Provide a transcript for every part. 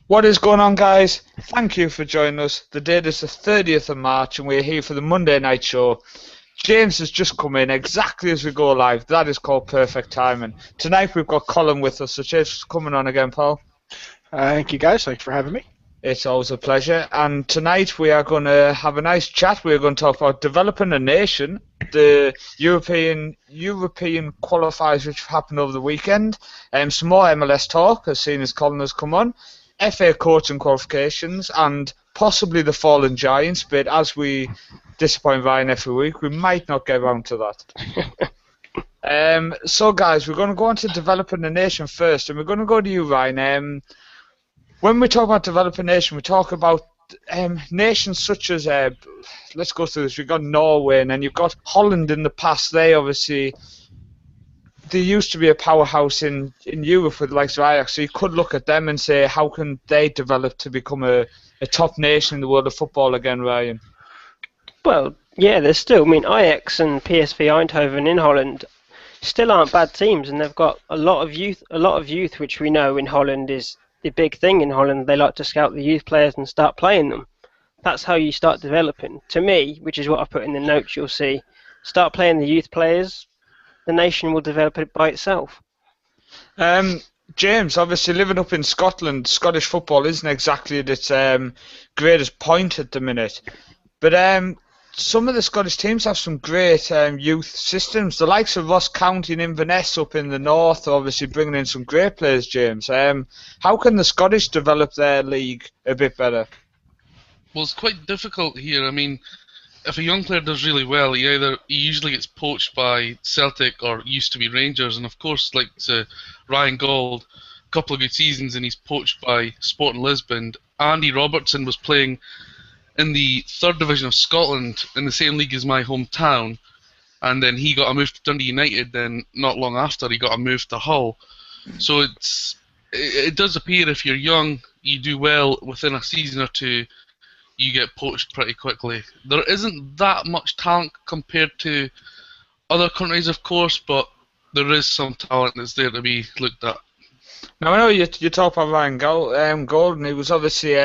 What is going on, guys? Thank you for joining us. The date is the 30th of March and we're here for the Monday night show. James has just come in exactly as we go live. That is called perfect timing. Tonight we've got Colin with us, so James, coming on again, pal. Thank you, guys. Thanks for having me. It's always a pleasure. And tonight we are going to have a nice chat. We're going to talk about developing a nation, the European qualifiers which have happened over the weekend, some more MLS talk, as soon as Colin has come on, FA Coaching Qualifications, and possibly the Fallen Giants, but as we disappoint Ryan every week, we might not get around to that. So, guys, we're going to go on to developing a nation first, and we're going to go to you, Ryan. When we talk about developing a nation, we talk about nations such as, let's go through this, we've got Norway, and then you've got Holland in the past. They used to be a powerhouse in Europe with the likes of Ajax, so you could look at them and say, how can they develop to become a top nation in the world of football again, Ryan? Well, yeah, there's still, Ajax and PSV Eindhoven in Holland still aren't bad teams, and they've got a lot of youth, which we know in Holland is the big thing in Holland. They like to scout the youth players and start playing them. That's how you start developing. To me, which is what I put in the notes, you'll see, start playing the youth players, the nation will develop it by itself. James, obviously living up in Scotland, Scottish football isn't exactly at its greatest point at the minute. But some of the Scottish teams have some great youth systems. The likes of Ross County and Inverness up in the north are obviously bringing in some great players, James. How can the Scottish develop their league a bit better? Well, it's quite difficult here. If a young player does really well, he usually gets poached by Celtic or used to be Rangers, and of course, like Ryan Gauld, a couple of good seasons, and he's poached by Sporting Lisbon. Andy Robertson was playing in the third division of Scotland in the same league as my hometown, and then he got a move to Dundee United. Then not long after, he got a move to Hull. So it does appear if you're young, you do well within a season or two, you get poached pretty quickly. There isn't that much talent compared to other countries, of course, but there is some talent that's there to be looked at. Now, I know you talk about Ryan Gauld, and he was obviously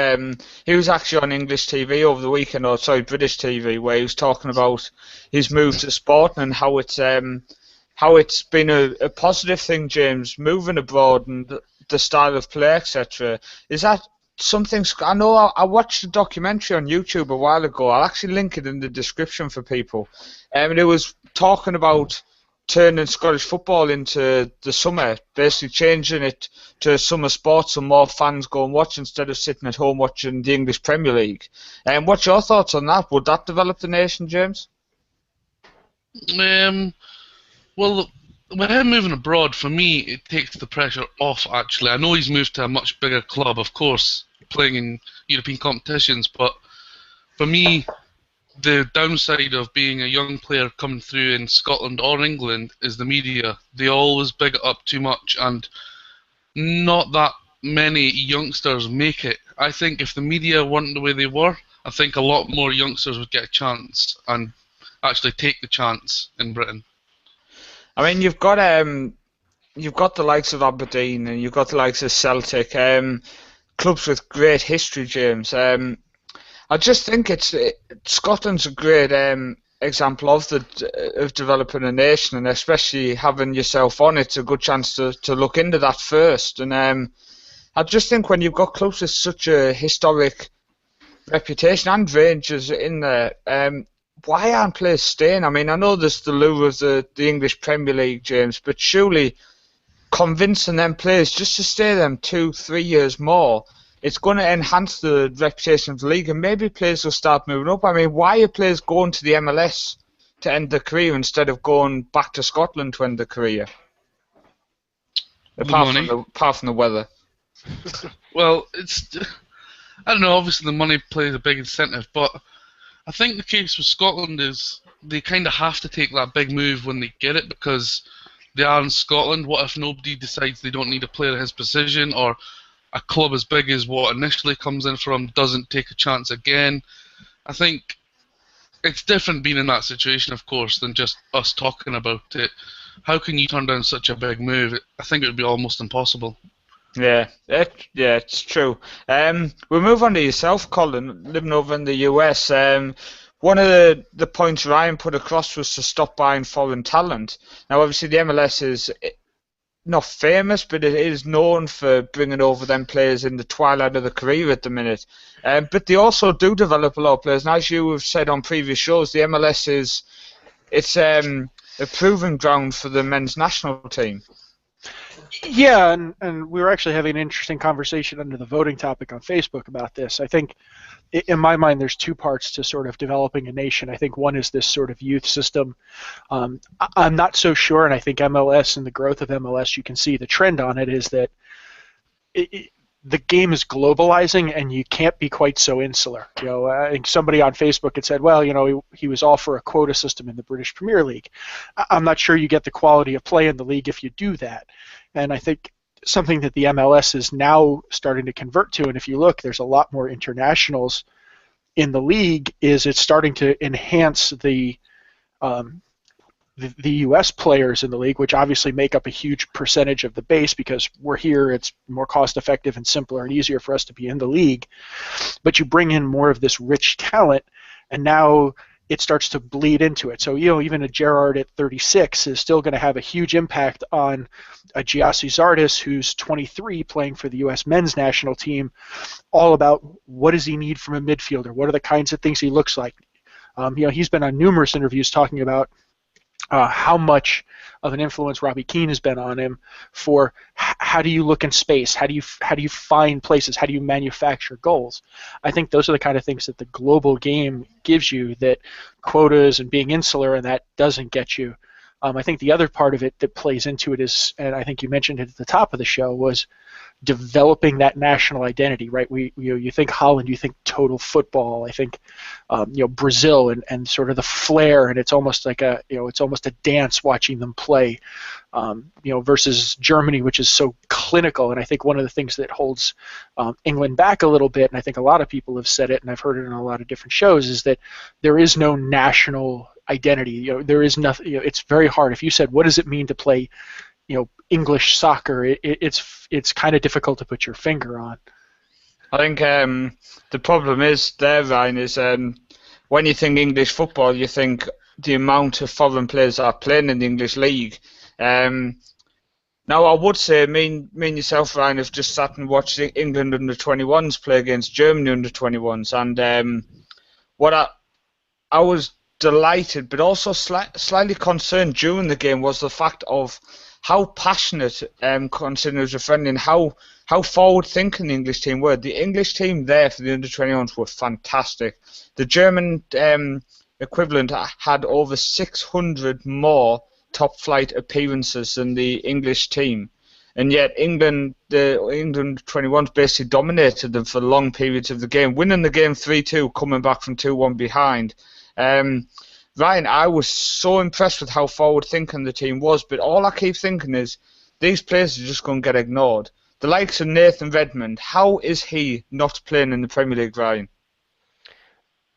he was actually on English TV over the weekend, or sorry, British TV, where he was talking about his move to Sporting and how it's been a positive thing, James, moving abroad and the style of play, etc. Is that something? I know I watched a documentary on YouTube a while ago. I'll actually link it in the description for people. And it was talking about turning Scottish football into the summer, basically changing it to summer sports so more fans go and watch instead of sitting at home watching the English Premier League. What's your thoughts on that? Would that develop the nation, James? Well, with him moving abroad, for me, it takes the pressure off, actually. I know he's moved to a much bigger club, of course, playing in European competitions, but for me, the downside of being a young player coming through in Scotland or England is the media. They always big it up too much, and not that many youngsters make it. I think if the media weren't the way they were, I think a lot more youngsters would get a chance and actually take the chance in Britain. You've got the likes of Aberdeen and you've got the likes of Celtic, clubs with great history, James. I just think Scotland's a great example of developing a nation, and especially having yourself on, it's a good chance to look into that first. And I just think when you've got clubs with such a historic reputation and Rangers in there, why aren't players staying? I know there's the lure of the English Premier League, James, but surely convincing them players just to stay them 2-3 years more, it's going to enhance the reputation of the league, and maybe players will start moving up. Why are players going to the MLS to end their career instead of going back to Scotland to end their career? Apart from the weather. Well, I don't know, obviously the money plays a big incentive, but I think the case with Scotland is they kind of have to take that big move when they get it, because they are in Scotland. What if nobody decides they don't need a player of his position, or a club as big as what initially comes in from doesn't take a chance again? I think it's different being in that situation, of course, than just us talking about it. How can you turn down such a big move? I think it would be almost impossible. Yeah, it's true. We'll move on to yourself, Colin, living over in the US. One of the points Ryan put across was to stop buying foreign talent. Now, obviously, the MLS is not famous, but it is known for bringing over them players in the twilight of the career at the minute. But they also do develop a lot of players. And as you have said on previous shows, the MLS it's a proving ground for the men's national team. Yeah, and we were actually having an interesting conversation under the voting topic on Facebook about this. I think, in my mind, there's two parts to sort of developing a nation. I think one is this sort of youth system. I'm not so sure, and I think MLS and the growth of MLS, you can see the trend on it is that the game is globalizing, and you can't be quite so insular. I think somebody on Facebook had said, well, he was all for a quota system in the British Premier League. I'm not sure you get the quality of play in the league if you do that. And I think something that the MLS is now starting to convert to, and if you look, there's a lot more internationals in the league, is it's starting to enhance the U.S. players in the league, which obviously make up a huge percentage of the base because we're here, it's more cost-effective and simpler and easier for us to be in the league. But you bring in more of this rich talent, and now it starts to bleed into it. So, even a Gerrard at 36 is still going to have a huge impact on a Giassi Zardes who's 23 playing for the U.S. men's national team, all about what does he need from a midfielder? What are the kinds of things he looks like? He's been on numerous interviews talking about how much of an influence Robbie Keane has been on him for how do you look in space, how do you find places, how do you manufacture goals. I think those are the kind of things that the global game gives you that quotas and being insular and that doesn't get you. I think the other part of it that plays into it is, and I think you mentioned it at the top of the show, was developing that national identity, right? You think Holland, you think total football. I think Brazil and sort of the flair, and it's almost like it's almost a dance watching them play, versus Germany, which is so clinical. And I think one of the things that holds England back a little bit, and I think a lot of people have said it, and I've heard it in a lot of different shows, is that there is no national identity. There is nothing. It's very hard. If you said, what does it mean to play English soccer, it's kind of difficult to put your finger on. I think the problem is there, Ryan, is when you think English football, you think the amount of foreign players that are playing in the English league. Now, I would say, me and yourself, Ryan, have just sat and watched England under-21s play against Germany under-21s, and what I was delighted, but also slightly concerned during the game was the fact of how passionate, considering it was a friendly, and how forward-thinking the English team were. The English team there for the under-21s were fantastic. The German equivalent had over 600 more top-flight appearances than the English team. And yet the England 21s basically dominated them for long periods of the game, winning the game 3-2, coming back from 2-1 behind. Ryan, I was so impressed with how forward-thinking the team was, but all I keep thinking is these players are just going to get ignored. The likes of Nathan Redmond, how is he not playing in the Premier League, Ryan?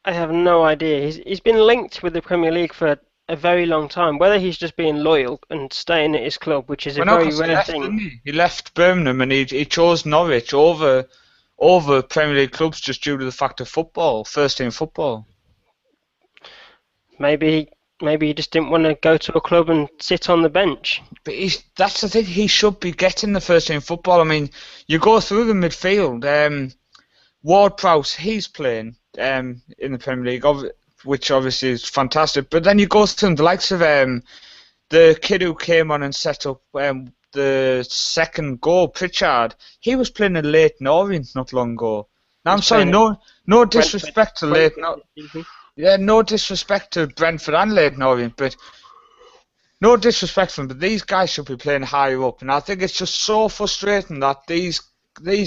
I have no idea. He's been linked with the Premier League for a very long time. Whether he's just being loyal and staying at his club, which is a very rare thing. He left Birmingham and he chose Norwich over Premier League clubs just due to the fact of football, first-team football. Maybe he just didn't want to go to a club and sit on the bench. But that's the thing, he should be getting the first team football. I mean, you go through the midfield, Ward-Prowse, he's playing in the Premier League, which obviously is fantastic. But then you go through the likes of the kid who came on and set up the second goal, Pritchard. He was playing in Leyton Orient not long ago. Now, I'm sorry, no disrespect to Leyton Orient. Yeah, no disrespect to Brentford and Leyton Orient, but no disrespect to them, but these guys should be playing higher up. And I think it's just so frustrating that these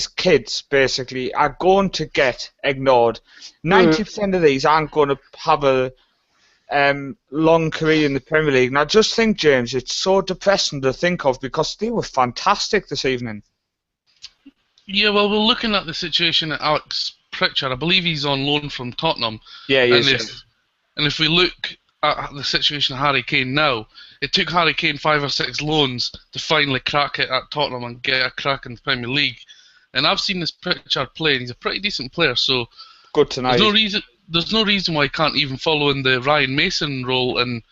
kids basically are going to get ignored. 90% of these aren't going to have a long career in the Premier League. And I just think, James, it's so depressing to think of because they were fantastic this evening. Yeah, well, we're looking at the situation at Alex Pritchard. I believe he's on loan from Tottenham. Yeah, he is. And if we look at the situation of Harry Kane now. It took Harry Kane 5 or 6 loans to finally crack it at Tottenham and get a crack in the Premier League. And I've seen this Pritchard play, and he's a pretty decent player. So Good tonight. there's no reason why he can't even follow in the Ryan Mason role, and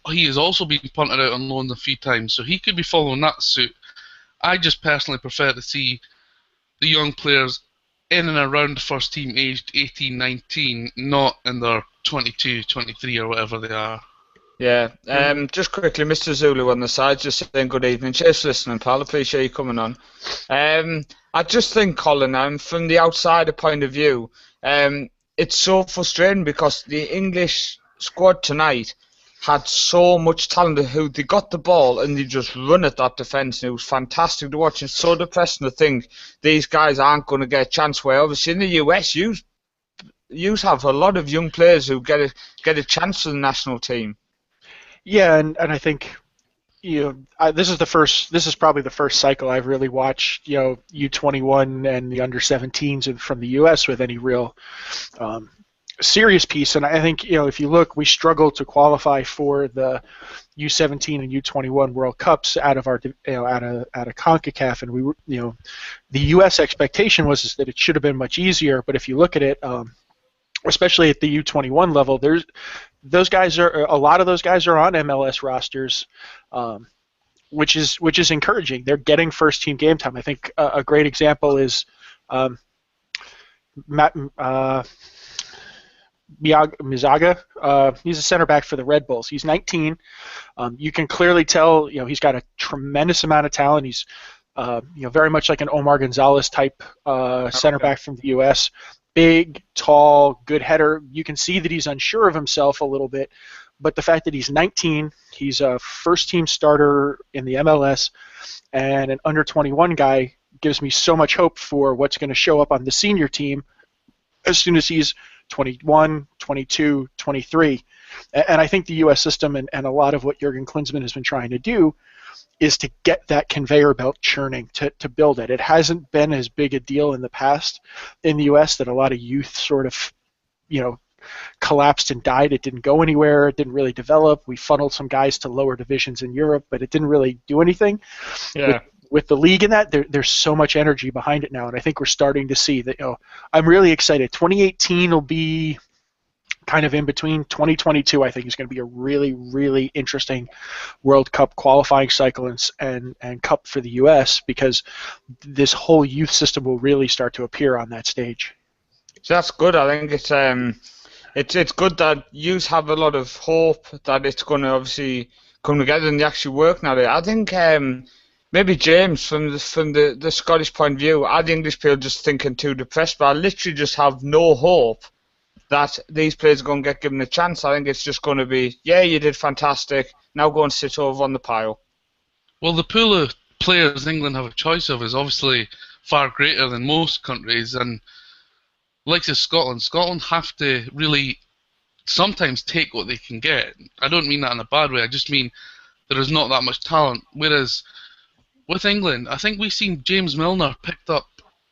he has also been punted out on loan a few times, so he could be following that suit. I just personally prefer to see the young players in and around the first team aged 18, 19, not in their 22, 23 or whatever they are. Yeah, just quickly, Mr. Zulu on the side, just saying good evening. Cheers for listening, pal. Appreciate you coming on. I just think, Colin, from the outsider point of view, it's so frustrating because the English squad tonight had so much talent who they got the ball and they just run at that defence, and it was fantastic to watch. It's so depressing to think these guys aren't going to get a chance, where obviously in the US you have a lot of young players who get a chance for the national team. Yeah, and I think this is probably the first cycle I've really watched U21 and the under-17s from the U.S. with any real serious piece. And I think if you look, we struggled to qualify for the U17 and U21 World Cups out of our out of CONCACAF, and we were the U.S. expectation was that it should have been much easier. But if you look at it, especially at the U21 level, a lot of those guys are on MLS rosters, which is encouraging. They're getting first team game time. I think a great example is Mizaga. He's a center back for the Red Bulls. He's 19. You can clearly tell he's got a tremendous amount of talent. He's very much like an Omar Gonzalez type center back from the U.S. Big, tall, good header. You can see that he's unsure of himself a little bit, but the fact that he's 19, he's a first-team starter in the MLS, and an under-21 guy gives me so much hope for what's going to show up on the senior team as soon as he's 21, 22, 23. And I think the U.S. system and a lot of what Jurgen Klinsmann has been trying to do is to get that conveyor belt churning, to build it. It hasn't been as big a deal in the past in the U.S. that a lot of youth sort of, collapsed and died. It didn't go anywhere. It didn't really develop. We funneled some guys to lower divisions in Europe, but it didn't really do anything. Yeah. With the league in that, there's so much energy behind it now, and I think we're starting to see that. I'm really excited. 2018 will be kind of in between. 2022, I think, is going to be a really, really interesting World Cup qualifying cycle and Cup for the U.S. because this whole youth system will really start to appear on that stage. So that's good. I think it's good that you have a lot of hope that it's going to obviously come together and they actually work now. I think maybe James, from the Scottish point of view, are the English people just thinking too depressed? But I literally just have no hope that these players are going to get given a chance. I think it's just going to be, yeah, you did fantastic, now go and sit over on the pile. Well, the pool of players England have a choice of is obviously far greater than most countries, and like Scotland have to really sometimes take what they can get. I don't mean that in a bad way, I just mean there is not that much talent. Whereas with England, I think we've seen James Milner picked up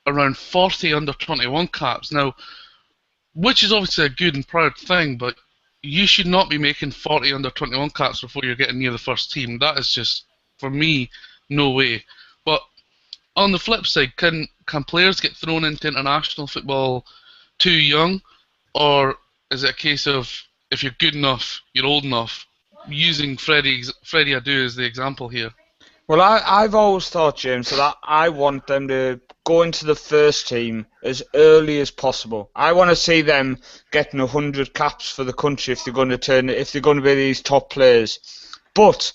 around 40 under-21 caps. Now, which is obviously a good and proud thing, but you should not be making 40 under-21 caps before you're getting near the first team. That is just, for me, no way. But on the flip side, can players get thrown into international football too young? Or is it a case of, if you're good enough, you're old enough? Using Freddie Adu as the example here. Well, I've always thought, James, that I want them to go into the first team as early as possible. I want to see them getting 100 caps for the country if they're going to be these top players. But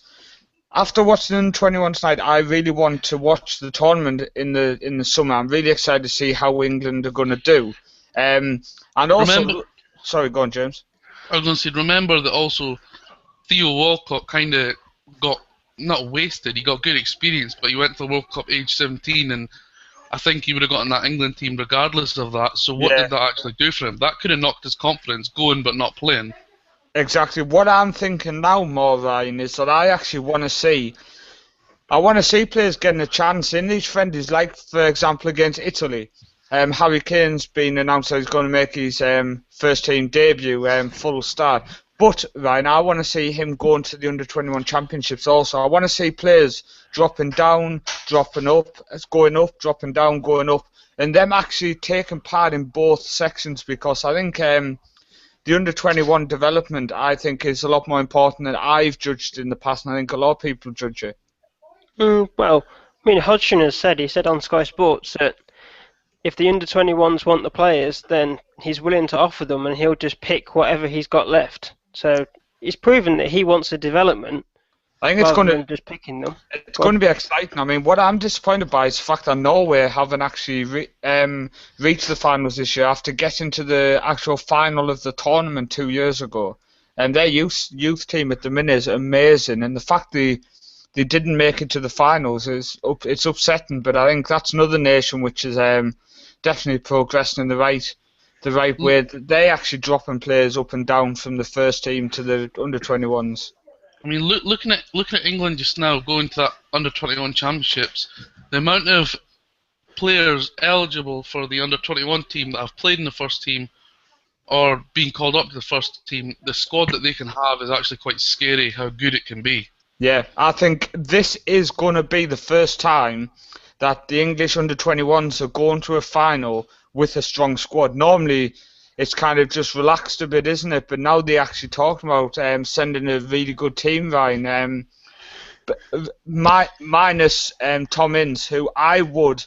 after watching the 21 tonight, I really want to watch the tournament in the summer. I'm really excited to see how England are going to do. And also, sorry, go on, James. I was going to say, remember that also Theo Walcott kind of got not wasted. He got good experience, but he went to the World Cup age 17, and I think he would have gotten that England team regardless of that. So what did that actually do for him? That could have knocked his confidence going but not playing. Exactly. What I'm thinking now more, Ryan, is that I actually want to see players getting a chance in these friendlies, like, for example, against Italy. Harry Kane's been announced that he's going to make his first team debut, full start. But, Ryan, I want to see him going to the under-21 championships also. I want to see players dropping down, dropping up, going up, dropping down, going up, and them actually taking part in both sections, because I think the under-21 development, I think, is a lot more important than I've judged in the past, and I think a lot of people judge it. Well, I mean, Hodgson he said on Sky Sports that if the under-21s want the players, then he's willing to offer them, and he'll just pick whatever he's got left. So he's proven that he wants a development. I think it's going to just picking them. It's going to be exciting. I mean, what I'm disappointed by is the fact that Norway haven't actually reached the finals this year after getting to the actual final of the tournament 2 years ago. And their youth team at the minute is amazing, and the fact they didn't make it to the finals it's upsetting. But I think that's another nation which is definitely progressing in the right way. They actually dropping players up and down from the first team to the under-21s. I mean, looking at England just now going to that under-21 championships, the amount of players eligible for the under-21 team that have played in the first team or being called up to the first team, the squad that they can have is actually quite scary how good it can be. Yeah, I think this is going to be the first time that the English under-21s are going to a final with a strong squad. Normally, it's kind of just relaxed a bit, isn't it? But now they're actually talking about sending a really good team, Ryan. But minus Tom Ince, who I would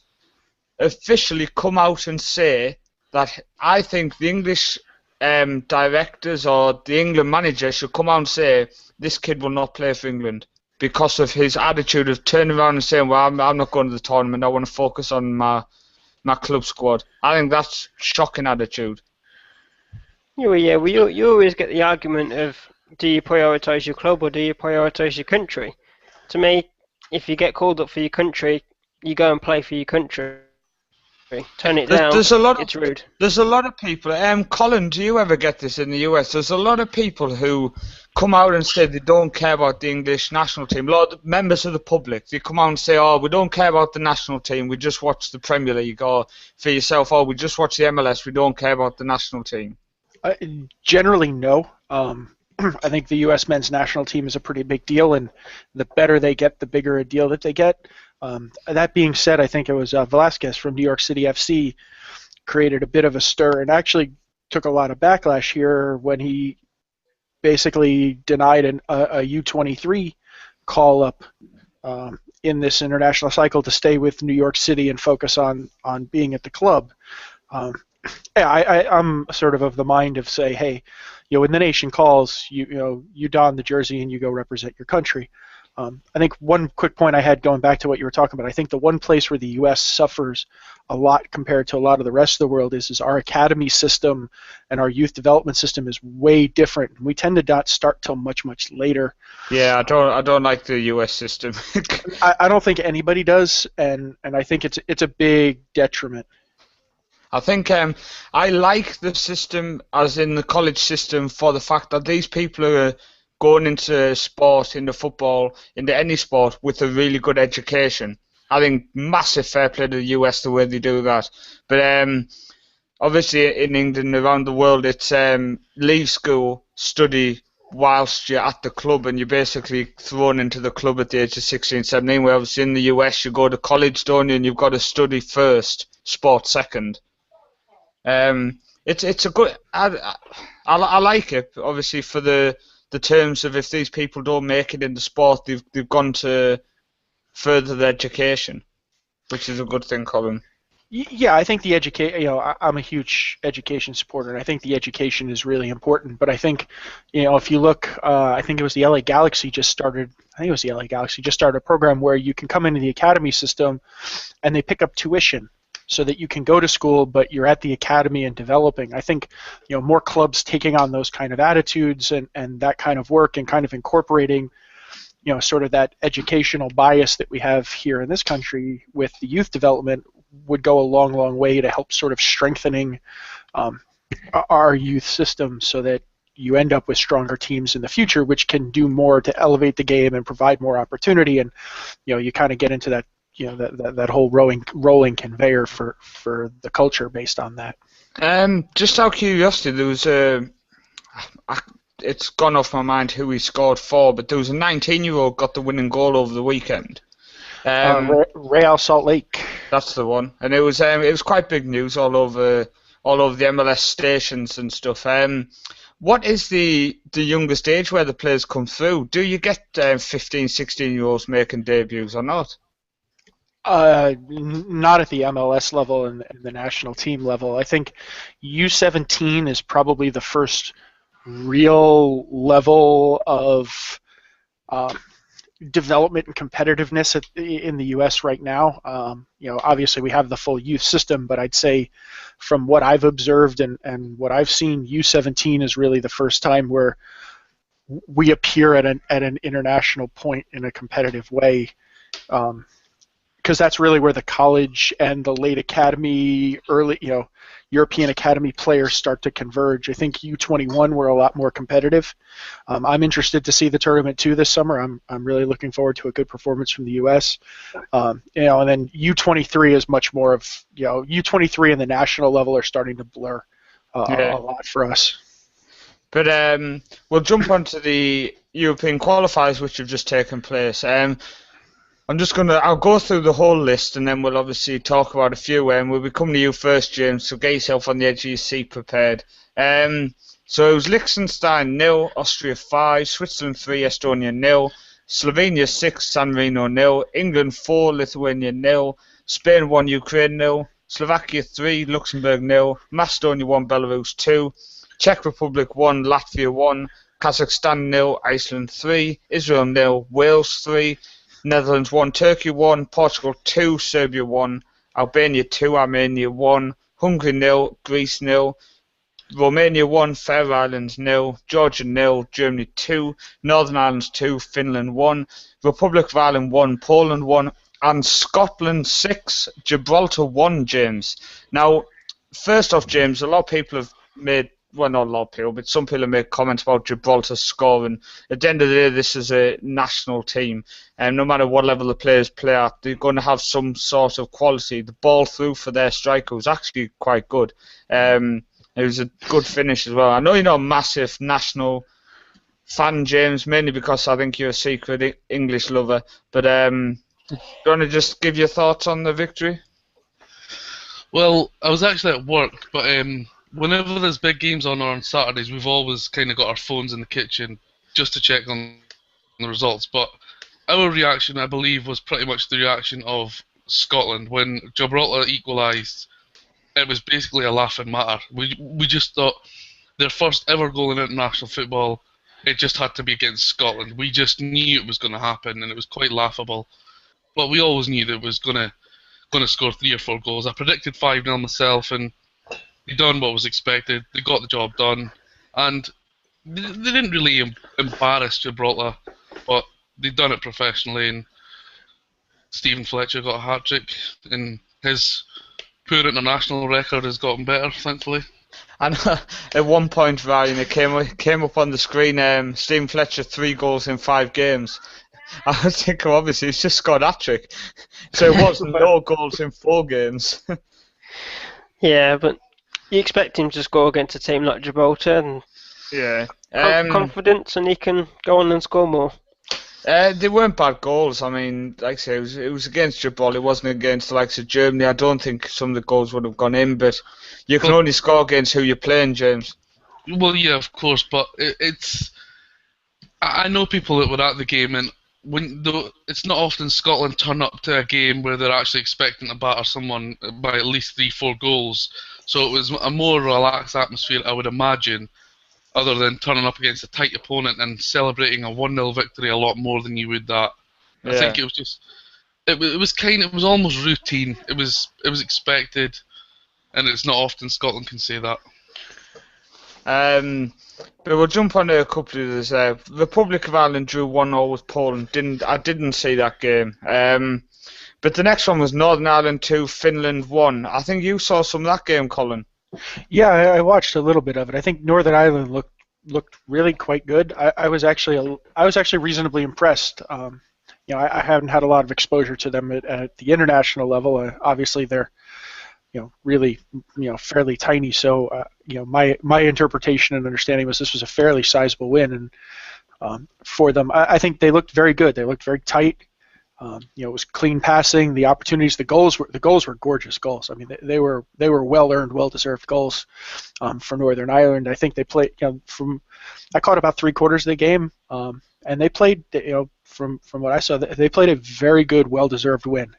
officially come out and say that I think the English directors or the England manager should come out and say this kid will not play for England because of his attitude of turning around and saying, well, I'm not going to the tournament, I want to focus on my club squad. I think that's shocking attitude. Well, you always get the argument of, do you prioritise your club or do you prioritise your country? To me, if you get called up for your country, you go and play for your country. Turn it down, it's rude. There's a lot of people, Colin, do you ever get this in the US? There's a lot of people who come out and say they don't care about the English national team. A lot of members of the public, they come out and say, oh, we don't care about the national team, we just watch the Premier League, or for yourself, oh, we just watch the MLS, we don't care about the national team. Generally, no. I think the U.S. men's national team is a pretty big deal, and the better they get, the bigger a deal that they get. That being said, I think it was Velasquez from New York City FC created a bit of a stir and actually took a lot of backlash here when he basically denied a U23 call-up in this international cycle to stay with New York City and focus on being at the club. I'm sort of the mind of say, hey, when the nation calls, you don the jersey and you go represent your country. I think one quick point I had going back to what you were talking about, I think the one place where the U.S. suffers a lot compared to a lot of the rest of the world is our academy system and our youth development system is way different. We tend to not start till much, much later. Yeah, I don't like the U.S. system. I don't think anybody does, and I think it's a big detriment. I think I like the system, as in the college system, for the fact that these people are going into sport, into football, into any sport with a really good education. I think massive fair play to the US the way they do that. But obviously in England and around the world, it's leave school, study whilst you're at the club, and you're basically thrown into the club at the age of 16, 17. Where obviously in the US, you go to college, don't you, and you've got to study first, sport second. It's a good. I like it, obviously, for the terms of if these people don't make it in the sport, they've gone to further their education, which is a good thing, Colin. Yeah, I think the I'm a huge education supporter, and I think the education is really important. But I think, if you look, I think it was the LA Galaxy just started. I think it was the LA Galaxy just started a program where you can come into the academy system, and they pick up tuition, so that you can go to school, but you're at the academy and developing. I think, more clubs taking on those kind of attitudes and that kind of work and kind of incorporating, sort of that educational bias that we have here in this country with the youth development would go a long, long way to help sort of strengthening our youth system so that you end up with stronger teams in the future, which can do more to elevate the game and provide more opportunity. And, you kind of get into that, that whole rolling conveyor for the culture based on that. Just out of curiosity, there was it's gone off my mind who he scored for, but there was a 19-year-old got the winning goal over the weekend. Real Salt Lake. That's the one, and it was quite big news all over the MLS stations and stuff. What is the youngest age where the players come through? Do you get 15, 16-year-olds making debuts or not? Not at the MLS level and the national team level. I think U17 is probably the first real level of development and competitiveness in the U.S. right now. Obviously we have the full youth system, but I'd say from what I've observed and what I've seen, U17 is really the first time where we appear at an international point in a competitive way. Because that's really where the college and the late academy, early, European academy players start to converge. I think U21 were a lot more competitive. I'm interested to see the tournament too this summer. I'm really looking forward to a good performance from the U.S. And then U23 is much more of, U23 and the national level are starting to blur a lot for us. But we'll jump onto the European qualifiers which have just taken place. I'll go through the whole list and then we'll obviously talk about a few, and we'll be coming to you first, James, so get yourself on the edge of your seat prepared. So it was Liechtenstein 0, Austria 5, Switzerland 3, Estonia 0, Slovenia 6, San Marino 0, England 4, Lithuania 0, Spain 1, Ukraine 0, Slovakia 3, Luxembourg 0, Macedonia 1, Belarus 2, Czech Republic 1, Latvia 1, Kazakhstan 0, Iceland 3, Israel 0, Wales 3, Netherlands 1, Turkey 1, Portugal 2, Serbia 1, Albania 2, Armenia 1, Hungary 0, Greece 0, Romania 1, Faroe Islands 0, Georgia 0, Germany 2, Northern Ireland 2, Finland 1, Republic of Ireland 1, Poland 1, and Scotland 6, Gibraltar 1, James. Now, first off, James, a lot of people have made, well, not a lot of people, but some people have made comments about Gibraltar scoring. At the end of the day, this is a national team, and no matter what level the players play at, they're going to have some sort of quality. The ball through for their striker was actually quite good. It was a good finish as well. I know you're not a massive national fan, James, mainly because I think you're a secret English lover, but do you want to just give your thoughts on the victory? Well, I was actually at work, but whenever there's big games on Saturdays, we've always kind of got our phones in the kitchen just to check on the results. But our reaction, I believe, was pretty much the reaction of Scotland. When Gibraltar equalised, it was basically a laughing matter. We just thought their first ever goal in international football, it just had to be against Scotland. We just knew it was going to happen, and it was quite laughable. But we always knew that it was going to score 3 or 4 goals. I predicted 5-0 myself, and they done what was expected. They got the job done, and they didn't really embarrass Gibraltar, but they done it professionally. And Stephen Fletcher got a hat trick, and his poor international record has gotten better, thankfully. And at one point, Ryan, it came up on the screen. Stephen Fletcher 3 goals in 5 games. I was thinking, obviously, he's just got a hat trick, so it wasn't no goals in 4 games. Yeah, but you expect him to score against a team like Gibraltar and confidence, and he can go on and score more. They weren't bad goals. I mean, like I say, it was against Gibraltar. It wasn't against the likes of Germany. I don't think some of the goals would have gone in, but you can only score against who you're playing, James. Well, yeah, of course, but it's... I know people that were at the game, and it's not often Scotland turn up to a game where they're actually expecting to batter someone by at least 3-4 goals. So it was a more relaxed atmosphere, I would imagine, other than turning up against a tight opponent and celebrating a 1-0 victory a lot more than you would that. Yeah. I think it was just, it was almost routine. It was expected, and it's not often Scotland can say that. But we'll jump on to a couple of others. Republic of Ireland drew 1-0 with Poland. I didn't see that game. But the next one was Northern Ireland 2, Finland 1. I think you saw some of that game, Colin. Yeah, I watched a little bit of it. I think Northern Ireland looked really quite good. I was actually reasonably impressed. I haven't had a lot of exposure to them at the international level. Obviously, they're really, fairly tiny. So, my interpretation and understanding was this was a fairly sizable win, and for them, I think they looked very good. They looked very tight. It was clean passing. The opportunities, the goals were gorgeous goals. I mean, they were well earned, well deserved goals for Northern Ireland. I think they played. I caught about 3/4 of the game, and they played. From what I saw, they played a very good, well deserved win.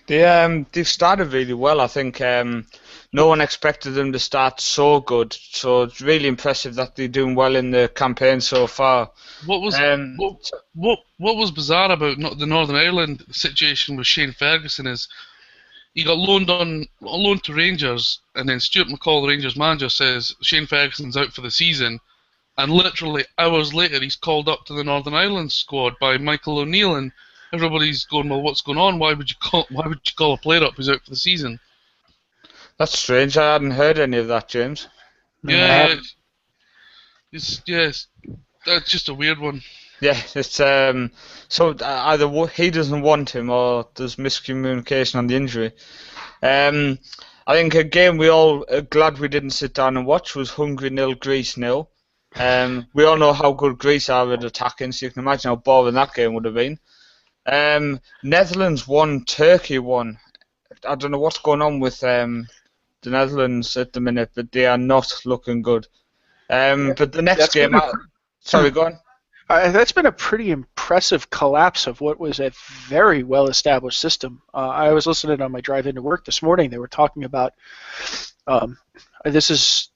They've started really well. I think no one expected them to start so good. So it's really impressive that they're doing well in the campaign so far. What was bizarre about the Northern Ireland situation with Shane Ferguson is he got loaned to Rangers, and then Stuart McCall, the Rangers manager, says Shane Ferguson's out for the season, and literally hours later he's called up to the Northern Ireland squad by Michael O'Neill, and everybody's going, well, what's going on? Why would you call a player up who's out for the season? That's strange. I hadn't heard any of that, James. Yeah, it's that's just a weird one. Yeah, it's so either he doesn't want him or there's miscommunication on the injury. I think a game we all are glad we didn't sit down and watch was Hungary 0, Greece 0. We all know how good Greece are at attacking, so you can imagine how boring that game would have been. Netherlands won, Turkey won. I don't know what's going on with the Netherlands at the minute, but they are not looking good. But the next game... Sorry, go on. That's been a pretty impressive collapse of what was a very well-established system. I was listening on my drive into work this morning. They were talking about this is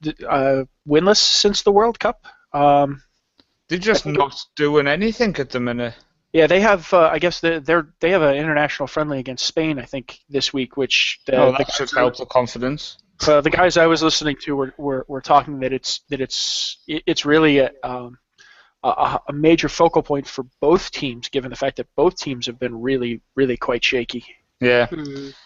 winless since the World Cup. They're just not doing anything at the minute. Yeah, they have. I guess they have an international friendly against Spain, I think, this week, which that should help the confidence. The guys I was listening to were talking that it's really a major focal point for both teams, given the fact that both teams have been really, really quite shaky. Yeah,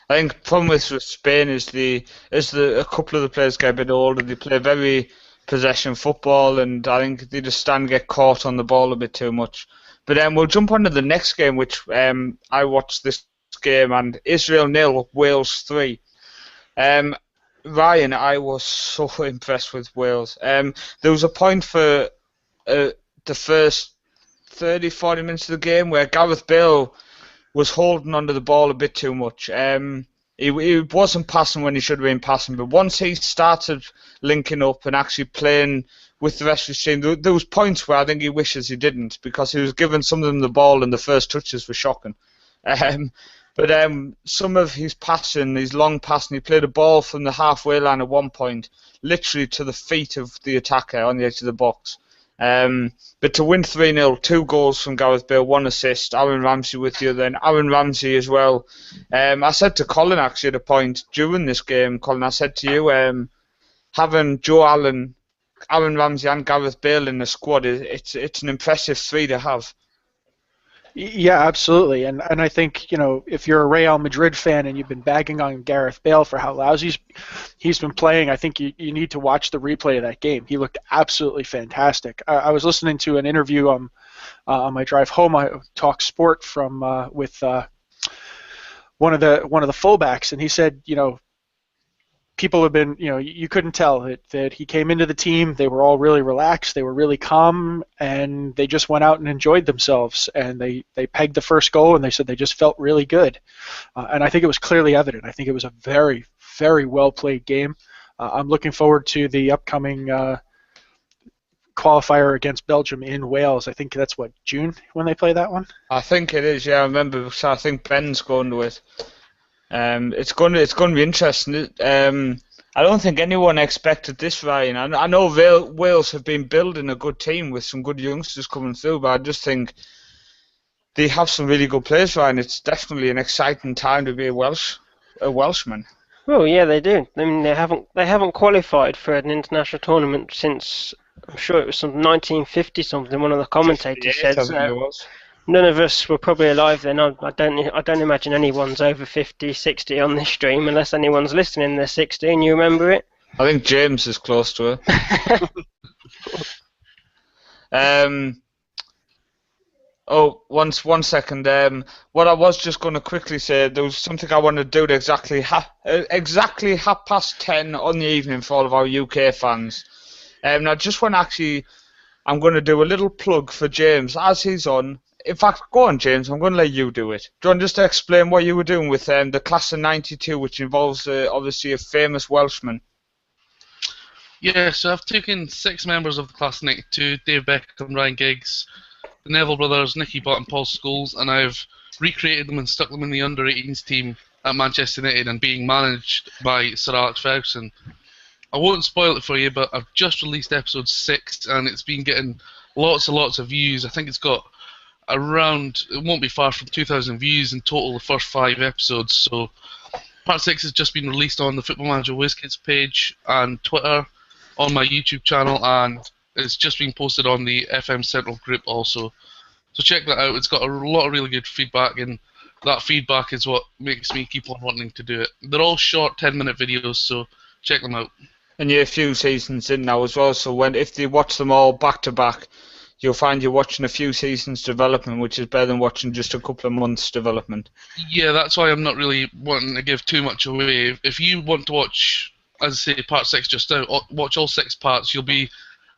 I think the problem with Spain is a couple of the players get a bit older. They play very possession football, and I think they just get caught on the ball a bit too much. But we'll jump on to the next game, which I watched this game, and Israel 0, Wales 3. Ryan, I was so impressed with Wales. There was a point for the first 30, 40 minutes of the game where Gareth Bale was holding onto the ball a bit too much. He wasn't passing when he should have been passing, but once he started linking up and actually playing with the rest of his team, there was points where I think he wishes he didn't, because he was giving some of them the ball and the first touches were shocking. But some of his passing, his long passing, he played a ball from the halfway line at one point, literally to the feet of the attacker on the edge of the box. But to win 3-0, 2 goals from Gareth Bale, 1 assist, Aaron Ramsey with the other, and Aaron Ramsey as well. I said to Colin actually at a point during this game, Colin, I said to you, having Joe Allen, Aaron Ramsey and Gareth Bale in the squad, it's an impressive 3 to have. Yeah, absolutely, and I think if you're a Real Madrid fan and you've been bagging on Gareth Bale for how lousy he's been playing, I think you need to watch the replay of that game. He looked absolutely fantastic. I was listening to an interview on my drive home. I talked sport with one of the fullbacks, and he said people have been, you couldn't tell that he came into the team, they were all really relaxed, they were really calm, and they just went out and enjoyed themselves, and they pegged the first goal, and they said they just felt really good. And I think it was clearly evident. I think it was a very, very well-played game. I'm looking forward to the upcoming qualifier against Belgium in Wales. I think that's, June when they play that one? I think it is, yeah, I remember, so I think Ben's going to it. It's going to be interesting. I don't think anyone expected this, Ryan. I know Wales have been building a good team with some good youngsters coming through, but I just think they have some really good players, Ryan. It's definitely an exciting time to be a Welshman. Well, yeah, they do. I mean, they haven't qualified for an international tournament since, I'm sure it was some 1950 something. One of the commentators said. None of us were probably alive then. I don't imagine anyone's over 50, 60 on this stream, unless anyone's listening. They're 60 and you remember it. I think James is close to it. Oh, one second. What I was just going to quickly say, there was something I wanted to do at exactly 10:30 on the evening for all of our UK fans. I just want to actually, I'm going to do a little plug for James as he's on. In fact, go on, James. I'm going to let you do it. Do you want just to explain what you were doing with the class of '92, which involves obviously a famous Welshman? Yeah, so I've taken 6 members of the class of '92: Dave Beckham, Ryan Giggs, the Neville brothers, Nicky Butt and Paul Scholes, and I've recreated them and stuck them in the under-18s team at Manchester United and being managed by Sir Alex Ferguson. I won't spoil it for you, but I've just released episode 6 and it's been getting lots and lots of views. I think it's got around, it won't be far from 2,000 views in total the first 5 episodes. So part 6 has just been released on the Football Manager WizKids page and Twitter, on my YouTube channel, and it's just been posted on the FM Central group also. So check that out. It's got a lot of really good feedback, and that feedback is what makes me keep on wanting to do it. They're all short 10-minute videos, so check them out. And you're a few seasons in now as well, so if you watch them all back to back, you'll find you're watching a few seasons development, which is better than watching just a couple of months development. Yeah, that's why I'm not really wanting to give too much away. If you want to watch, as I say, part 6 just now, watch all 6 parts. You'll be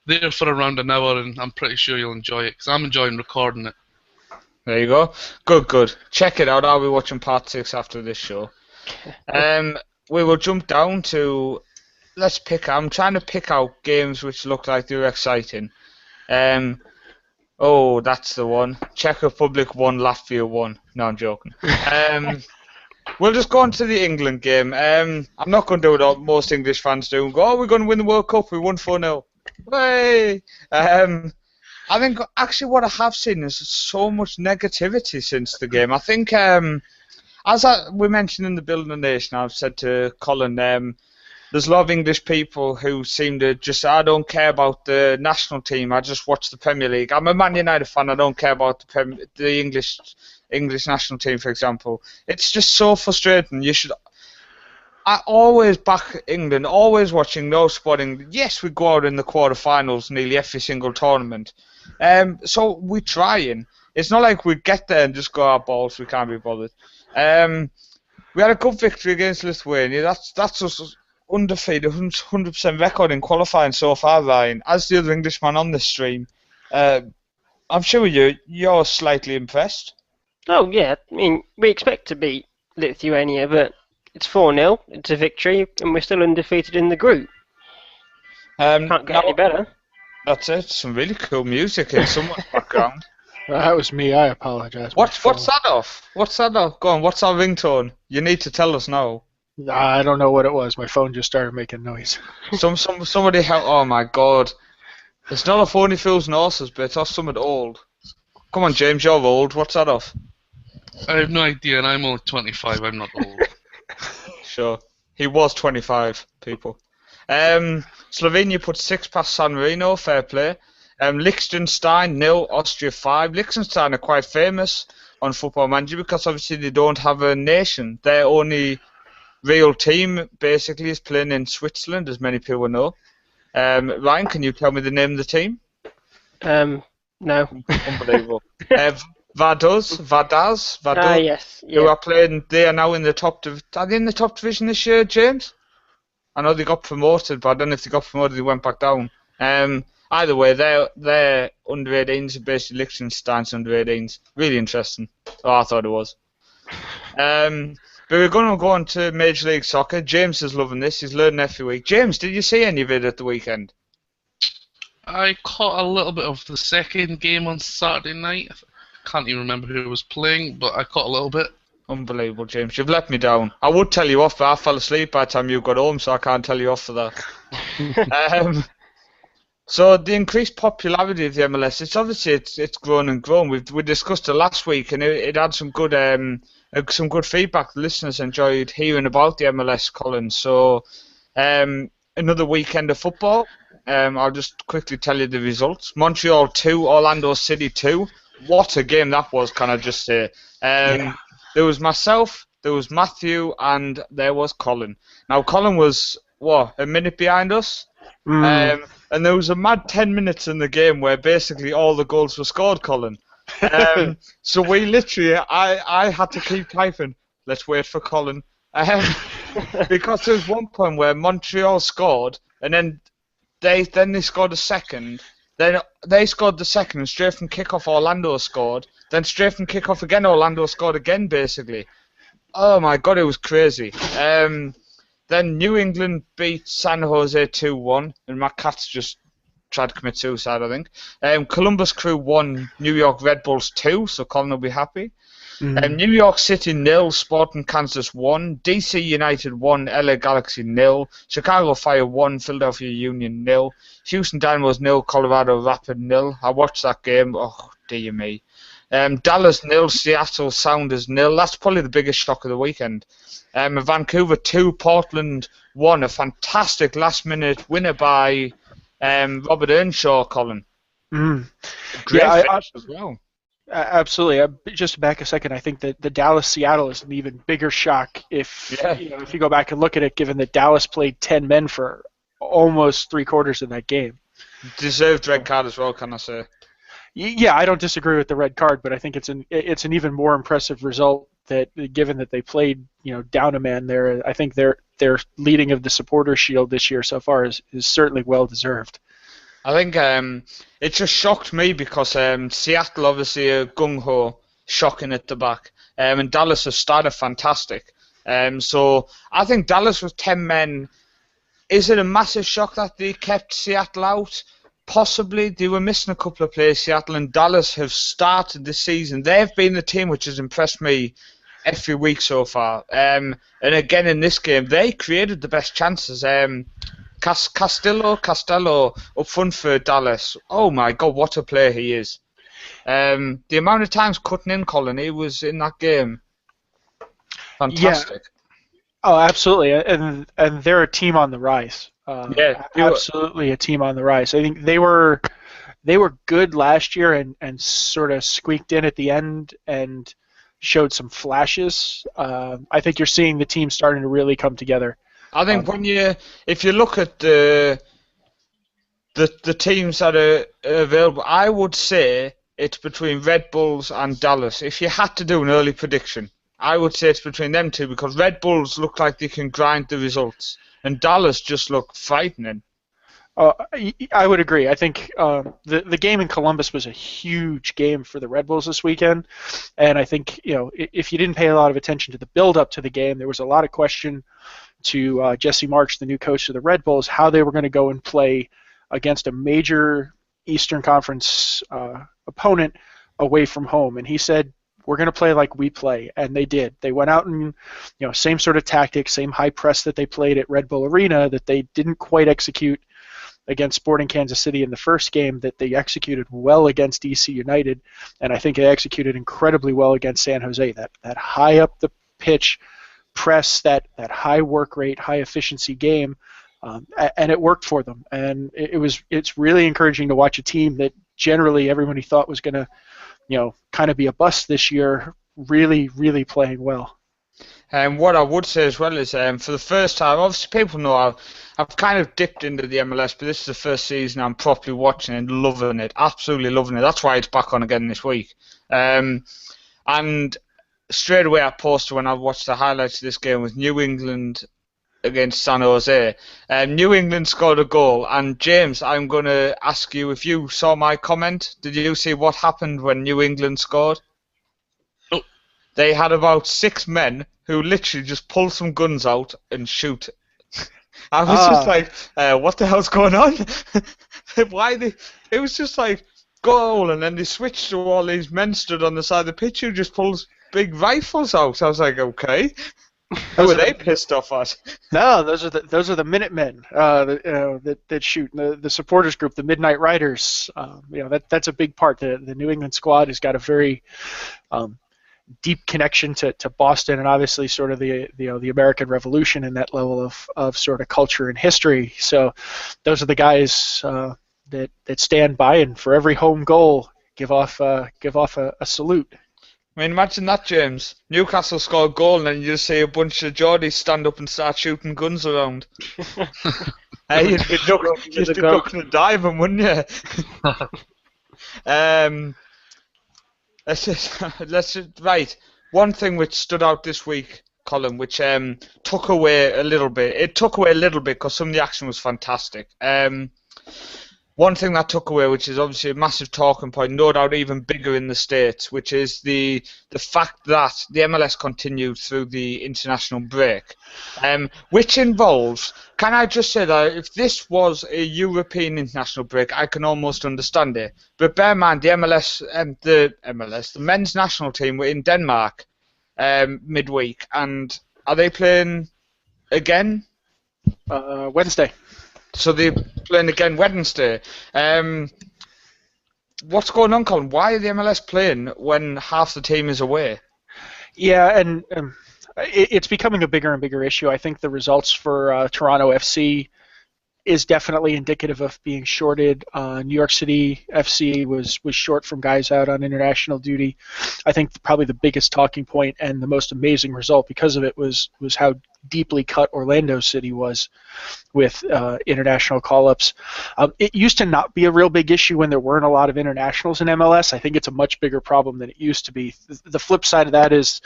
there for around an hour, and I'm pretty sure you'll enjoy it, because I'm enjoying recording it. There you go. Good. Check it out. I'll be watching part 6 after this show. We will jump down to, I'm trying to pick out games which look like they're exciting. Oh, that's the one. Czech Republic 1, Latvia 1. No, I'm joking. We'll just go on to the England game. I'm not going to do what most English fans do and go, oh, we're going to win the World Cup. We won 4-0. Hey! I think actually what I have seen is so much negativity since the game. I think, we mentioned in the Building a Nation, I've said to Colin, there's a lot of English people who seem to just, I don't care about the national team, I just watch the Premier League. I'm a Man United fan, I don't care about the English national team, for example. It's just so frustrating. I always back England, always watching, no spotting. Yes, we go out in the quarterfinals nearly every single tournament. So we're trying. It's not like we get there and just go our balls, we can't be bothered. We had a good victory against Lithuania. That's us undefeated, 100% record in qualifying so far, Ryan. As the other Englishman on this stream, I'm sure you're slightly impressed. Oh yeah, I mean, we expect to beat Lithuania, but it's 4-0, it's a victory, and we're still undefeated in the group. Can't get any better. That's it, some really cool music in someone's background. That was me, I apologize. What's that off? What's that off? Go on, what's our ringtone? You need to tell us now. I don't know what it was, my phone just started making noise. Somebody help, oh my god. It's not off Only Fools and Horses, but it's off something old. Come on James, you're old, what's that off? I have no idea, and I'm only 25, I'm not old. Sure. He was 25, people. Slovenia put 6 past San Marino, fair play. Liechtenstein 0, Austria 5. Liechtenstein are quite famous on Football Manager because obviously they don't have a nation. Their only real team basically is playing in Switzerland, as many people know. Ryan, can you tell me the name of the team? No. Unbelievable. Vaduz, yes. Yeah. who are playing, they are now in the top are they in the top division this year, James? I know they got promoted, but I don't know if they got promoted, they went back down. Either way, they're under 18s, basically Liechtenstein's under 18s. Really interesting. Oh, I thought it was. But we're going to go on to Major League Soccer. James is loving this, he's learning every week. James, did you see any of it at the weekend? I caught a little bit of the second game on Saturday night. I can't even remember who was playing, but I caught a little bit. Unbelievable, James. You've let me down. I would tell you off, but I fell asleep by the time you got home, so I can't tell you off for that. So the increased popularity of the MLS, it's obviously it's grown and grown. We discussed it last week, and it had some good feedback. The listeners enjoyed hearing about the MLS, Colin. So another weekend of football. I'll just quickly tell you the results. Montreal 2, Orlando City 2. What a game that was, can I just say. There was myself, there was Matthew, and there was Colin. Now, Colin was, a minute behind us? And there was a mad 10 minutes in the game where basically all the goals were scored, Colin. So we literally, I had to keep typing. Let's wait for Colin. Because there was one point where Montreal scored, and then they scored a second. Then they scored the second, and straight from kickoff Orlando scored. Then straight from kickoff again, Orlando scored again, basically. Oh my god, it was crazy. Then New England beat San Jose 2-1, and my cat's just tried to commit suicide, I think. Columbus Crew won New York Red Bulls 2, so Colin will be happy. New York City 0, Sporting Kansas 1, DC United 1, LA Galaxy 0, Chicago Fire 1, Philadelphia Union 0, Houston Dynamos 0, Colorado Rapid 0. I watched that game. Oh, dear me. Dallas 0, Seattle Sounders 0. That's probably the biggest shock of the weekend. Vancouver 2, Portland 1. A fantastic last-minute winner by Robert Earnshaw, Colin. Great finish as well. Absolutely. Just back a second, I think that the Dallas-Seattle is an even bigger shock if you go back and look at it, given that Dallas played 10 men for almost three-quarters of that game. Deserved red card as well, can I say? Yeah, I don't disagree with the red card, but I think it's an even more impressive result that, given that they played down a man there. I think their leading of the Supporters' Shield this year so far is certainly well deserved. I think it just shocked me because Seattle obviously are gung-ho, shocking at the back, and Dallas have started fantastic. So I think Dallas with 10 men, is it a massive shock that they kept Seattle out? Possibly. They were missing a couple of players, Seattle, and Dallas have started this season. They've been the team which has impressed me every week so far. And again in this game, they created the best chances. Costello up front for Dallas. Oh my god, what a player he is. The amount of times cutting in, Colin, he was in that game. Fantastic. Yeah. Oh, absolutely. And they're a team on the rise. Absolutely a team on the rise. I think they were good last year and sort of squeaked in at the end and showed some flashes. I think you're seeing the team starting to really come together. I think if you look at the teams that are available, I would say it's between Red Bulls and Dallas. If you had to do an early prediction, I would say it's between them two because Red Bulls look like they can grind the results, and Dallas just look frightening. I would agree. I think the game in Columbus was a huge game for the Red Bulls this weekend, and I think if you didn't pay a lot of attention to the build-up to the game, there was a lot of question to Jesse March, the new coach of the Red Bulls, how they were going to go and play against a major Eastern Conference opponent away from home, and he said, we're going to play like we play, and they did. They went out and, same sort of tactics, same high press that they played at Red Bull Arena that they didn't quite execute against Sporting Kansas City in the first game, that they executed well against DC United, and I think they executed incredibly well against San Jose. That high up the pitch press, that high work rate, high efficiency game, and it worked for them. And it's really encouraging to watch a team that generally everybody thought was going to kind of be a bust this year, really, really playing well. And what I would say as well is, for the first time, obviously people know I've kind of dipped into the MLS, but this is the first season I'm properly watching and loving it, absolutely loving it. That's why it's back on again this week. And straight away I posted when I watched the highlights of this game was New England against San Jose. New England scored a goal, and James, I'm going to ask you if you saw my comment. Did you see what happened when New England scored? Oh. They had about 6 men who literally just pull some guns out and shoot. I was just like, what the hell's going on? It was just like, goal, and then they switched to all these men stood on the side of the pitch who just pulls big rifles out. I was like, okay. Who were they pissed off at? No, those are the Minutemen that shoot. The supporters group, the Midnight Riders. That's a big part. The New England squad has got a very deep connection to Boston, and obviously sort of the American Revolution and that level of sort of culture and history. So those are the guys that stand by, and for every home goal, give off a salute. I mean, imagine that, James. Newcastle score a goal and then you just see a bunch of Geordies stand up and start shooting guns around. Hey, you'd be ducking and diving, wouldn't you? Right. One thing which stood out this week, Colin, which took away a little bit. It took away a little bit because some of the action was fantastic. One thing that took away, which is obviously a massive talking point, no doubt even bigger in the States, which is the fact that the MLS continued through the international break, which involves, can I just say that if this was a European international break, I can almost understand it. But bear in mind, the men's national team were in Denmark midweek, and are they playing again? Wednesday. So they're playing again Wednesday. What's going on, Colin? Why are the MLS playing when half the team is away? Yeah, and it's becoming a bigger and bigger issue. I think the results for Toronto FC is definitely indicative of being shorted. New York City FC was short from guys out on international duty. I think probably the biggest talking point and the most amazing result because of it was how deeply cut Orlando City was with international call-ups. It used to not be a real big issue when there weren't a lot of internationals in MLS. I think it's a much bigger problem than it used to be. The flip side of that is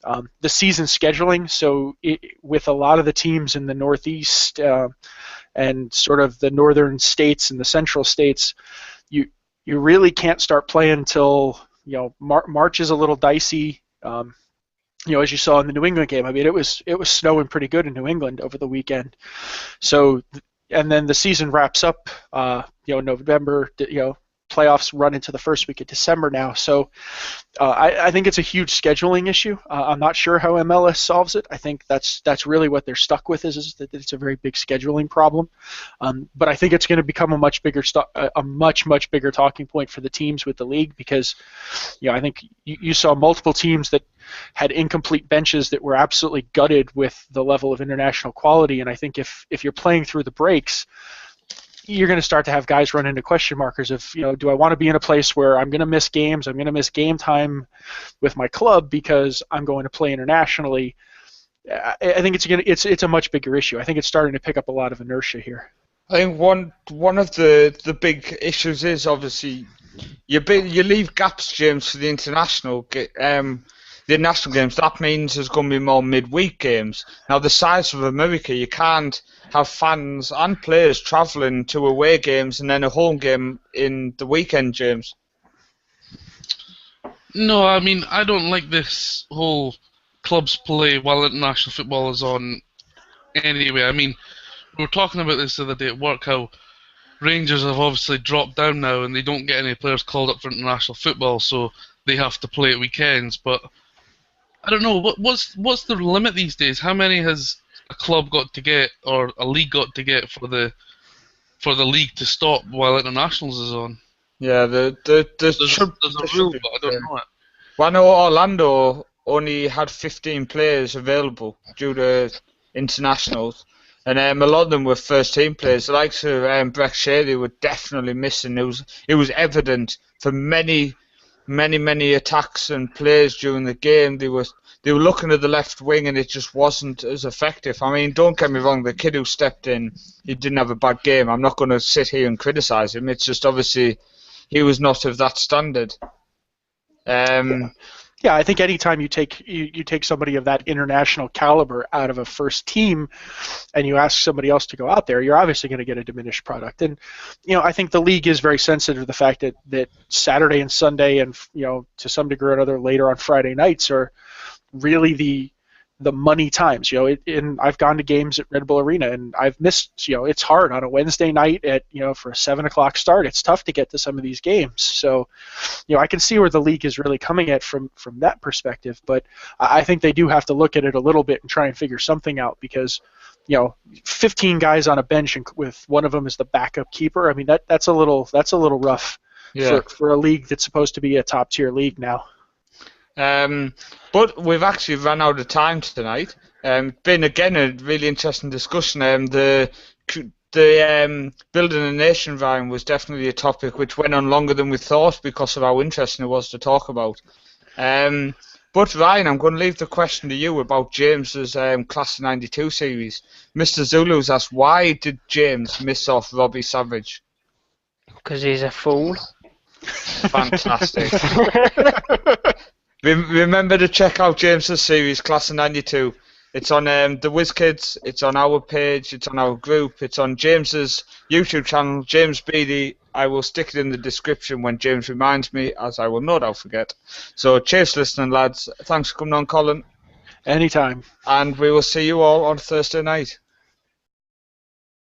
the season scheduling. So with a lot of the teams in the Northeast and sort of the northern states and the central states, you really can't start playing until March is a little dicey. As you saw in the New England game, I mean, it was snowing pretty good in New England over the weekend. So, and then the season wraps up, November. Playoffs run into the first week of December now. So, I think it's a huge scheduling issue. I'm not sure how MLS solves it. I think that's really what they're stuck with is that it's a very big scheduling problem. But I think it's going to become a much bigger much bigger talking point for the teams with the league because, I think you saw multiple teams that had incomplete benches that were absolutely gutted with the level of international quality. And I think if you're playing through the breaks, you're going to start to have guys run into question markers of, do I want to be in a place where I'm going to miss games, I'm going to miss game time with my club because I'm going to play internationally. I think it's a much bigger issue. I think it's starting to pick up a lot of inertia here. I think one of the big issues is obviously you leave gaps, James, for the national games. That means there's going to be more midweek games. Now, the size of America, you can't have fans and players travelling to away games and then a home game in the weekend, James. No, I mean, I don't like this whole clubs play while international football is on anyway. I mean, we were talking about this the other day at work, how Rangers have obviously dropped down now and they don't get any players called up for international football, so they have to play at weekends. But I don't know, what's the limit these days? How many has a club got to get or a league got to get for the league to stop while internationals is on? Yeah, there's a rule, but I don't know it. Well, I know Orlando only had 15 players available due to internationals, and a lot of them were first-team players. The likes of Breck Sherry were definitely missing. It was evident for many attacks and plays during the game. They were looking at the left wing and it just wasn't as effective. I mean, don't get me wrong, the kid who stepped in, he didn't have a bad game. I'm not going to sit here and criticise him. It's just obviously he was not of that standard. Yeah, I think anytime you take somebody of that international caliber out of a first team and you ask somebody else to go out there, you're obviously going to get a diminished product. And, I think the league is very sensitive to the fact that Saturday and Sunday and, to some degree or another later on Friday nights are really the money times. And I've gone to games at Red Bull Arena and I've missed, it's hard on a Wednesday night at, for a 7:00 start. It's tough to get to some of these games. So, I can see where the league is really coming at from that perspective, but I think they do have to look at it a little bit and try and figure something out because, 15 guys on a bench and with one of them as the backup keeper. I mean, that's a little rough for a league that's supposed to be a top tier league now. But we've actually run out of time tonight. Been again a really interesting discussion. The building a nation, Ryan, was definitely a topic which went on longer than we thought because of how interesting it was to talk about. But Ryan, I'm going to leave the question to you about James's Class of '92 series. Mr. Zulu's asked, why did James miss off Robbie Savage? Because he's a fool. Fantastic. Remember to check out James's series, Class of '92. It's on the WizKids, it's on our page, it's on our group, it's on James's YouTube channel, James Beattie. I will stick it in the description when James reminds me, as I will no doubt forget. So cheers for listening, lads. Thanks for coming on, Colin. Anytime. And we will see you all on Thursday night.